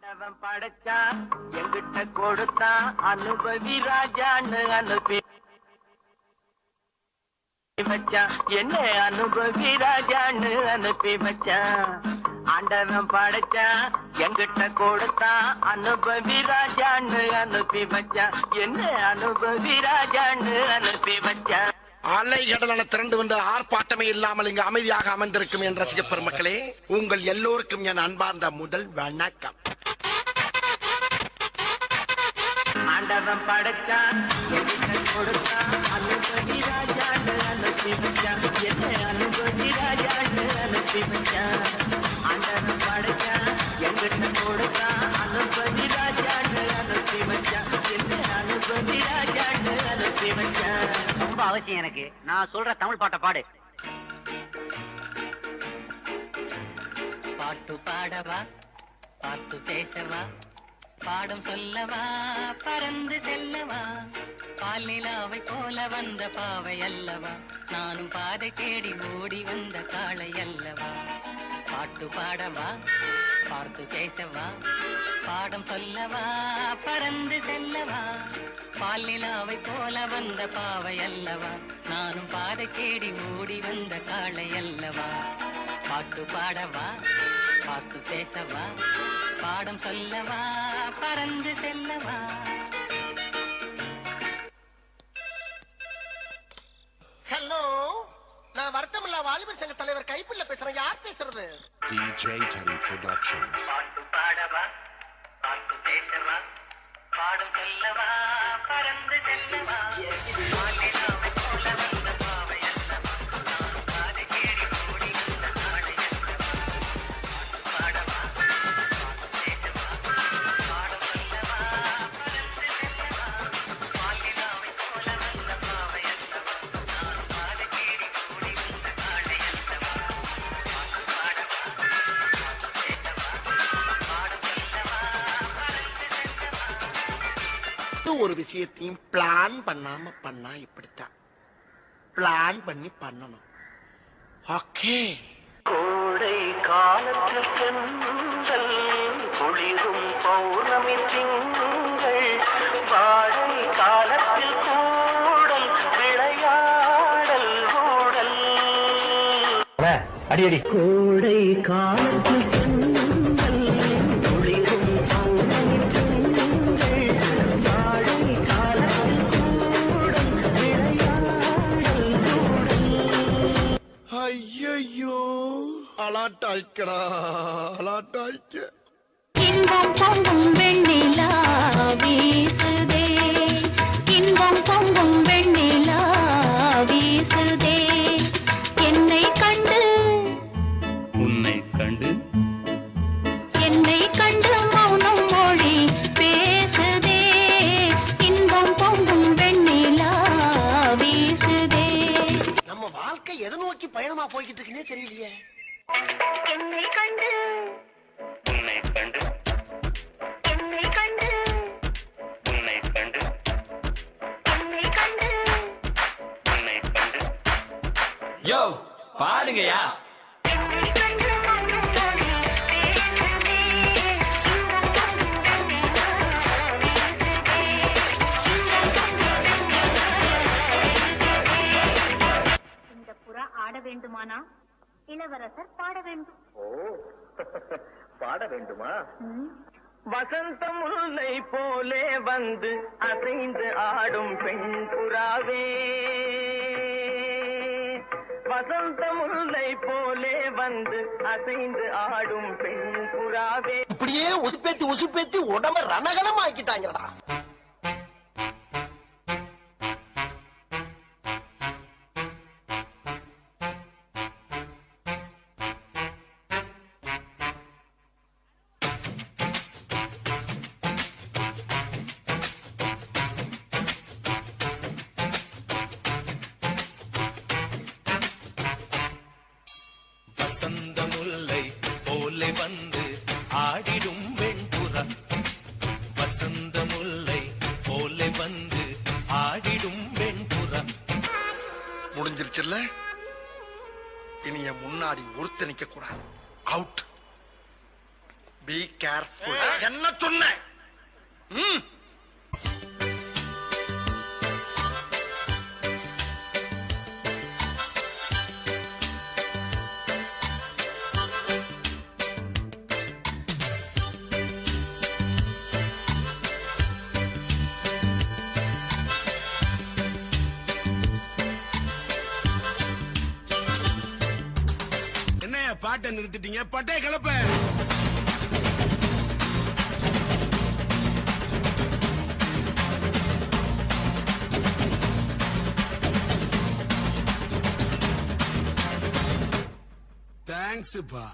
ஆண்டவன் படைச்சான் எங்கிட்ட கொடுத்தான் அனுபவி ராஜான்னு அனுப்பி வச்சான் என்ன அனுபவி ராஜான்னு அனுப்பி வச்சான். ஆண்டவன் படைச்சான் எங்கிட்ட கொடுத்தான் அனுபவி ராஜான்னு அனுப்பி வச்சான் என்ன அனுபவி ராஜான்னு அனுப்பி வச்சான். அலை கடலான திரண்டு வந்து ஆர்ப்பாட்டமே இல்லாமல் இங்கு அமைதியாக அமர்ந்திருக்கும் என் ரசிக பெருமக்களே, உங்கள் எல்லோருக்கும் என் அன்பார்ந்த முதல் வணக்கம். ஆண்டவன் படைச்சான் எங்கிட்ட கொடுத்தான் அனுபவி ராஜான்னு அனுப்பி வச்சான் என்ன அனுபவி ராஜான்னு அனுப்பி வச்சான். ஆண்டவன் படைச்சான் எங்கிட்ட கொடுத்தான் அனுபவி ராஜான்னு அனுப்பி வச்சான் என்ன அனுபவி ராஜான்னு அனுப்பி வச்சான். ரொம்ப அவசியம் எனக்கு. நான் சொல்ற தமிழ் பாட்டை பாடு. பாட்டு பாடவா, பாட்டு பேசவா, பாடம் சொல்லவா, பறந்து செல்லவா, பாலிலாவை போல வந்த பாவை அல்லவா, நானும் பாதை தேடி ஓடி வந்த காளை அல்லவா. பாட்டு பாடவா, பாட்டு பேசவா, பாடம் சொல்லவா, பறந்து செல்லவா, பாலிலாவை போல வந்த பாவை அல்லவா, நானும் பாதை தேடி ஓடி வந்த காளை அல்லவா. பாட்டு பாடவா, பாட்டு பேசவா, பாடம் சொல்லவா, பறந்து செல்லவா. ஹலோ, நான் வருத்தமில்லா வாலிபர் சங்க தலைவர் கைப்புள்ள பேசுறேன். யார் பேசுறது? DJ Teddy Productions. பாட்டு பாடவா, பாட்டு பேசவா, பாடம் சொல்லவா, பறந்து செல்லவா, பாலிலாவை போல வந்த பாவை அல்லவா, நானும் பாதை தேடி ஓடி வந்த காளை அல்லவா. பாட்டு பாடவா, பாட்டு பேசவா, பாடம் சொல்லவா, பறந்து செல்லவா, பாலிலாவை போல வந்த பாவை அல்லவா, நானும் பாதை தேடி ஓடி வந்த காளை அல்லவா. பாட்டு பாடவா, பாட்டு பேசவா, பாடம் சொல்லவா, பறந்து செல்லவா. ஒரு விஷயத்தையும் பிளான் பண்ணாம பண்ணா இப்படித்தான். பிளான் பண்ணி பண்ணணும். ஓகே. கோடை காலத்தில் சென்றல் குளிரும் பௌர்ணமி திங்கள் வாடை காலத்தில் கூடல் விளையாடல் ஊடல். கோடை காலத்தில் சென்றல் குளிரும் பௌர்ணமி திங்கள் வாடை காலத்தில் கூடல் விளையாடல் ஊடல். ஐயோ, அலாட்டாய்க்கடா, அலாட்டாய்க்க. இன்பம் பொங்கும் வெண்ணிலா வீசுதே, இன்பம் பொங்கும் வெண்ணிலா வீசுதே, என்னை கண்டு உன்னை கண்டு என்னை கண்டு மௌனம் மொழி பேசுதே, இன்பம் பொங்கும் வெண்ணிலா வீசுதே. நம்ம வாழ்க்கை எதை நோக்கி பயணமா போய்கிட்டு இருக்குன்னே தெரியலையே. என்னை கண்டு உன்னை கண்டு என்னை கண்டு உன்னை கண்டு என்னை கண்டு உன்னை கண்டு. யோ பாடுங்கயா. என்னை கண்டு மௌனம் மொழி பேசுதே, இன்பம் பொங்கும் வெண்ணிலா வீசுதே, இன்பம் பொங்கும் வெண்ணிலா. இந்த புறா ஆட வேண்டுமானா இளவரசர் பாட வேண்டும். பாட வேண்டுமா? வசந்த முல்லை போலே வந்து அசைந்து ஆடும் பெண் புறாவே, வசந்த முல்லை போலே வந்து அசைந்து ஆடும் பெண் புறாவே. இப்படியே உசுப்பேத்தி உடம்ப ரணகலம் ஆக்கிட்டாங்கடா. வசந்த முல்லை போலே வந்து ஆடிடும் வெண்புறா, வசந்த முல்லை போலே வந்து ஆடிடும் வெண்புறா. முடிஞ்சிருச்சுல்ல? இனி என் முன்னாடி ஒருத்த நிக்க கூடாது. அவுட். Be careful. என்ன சொன்னேன்? பாட்டை நிறுத்திட்டீங்க, பட்டே கிளப்ப. தேங்க்ஸ்ப்பா.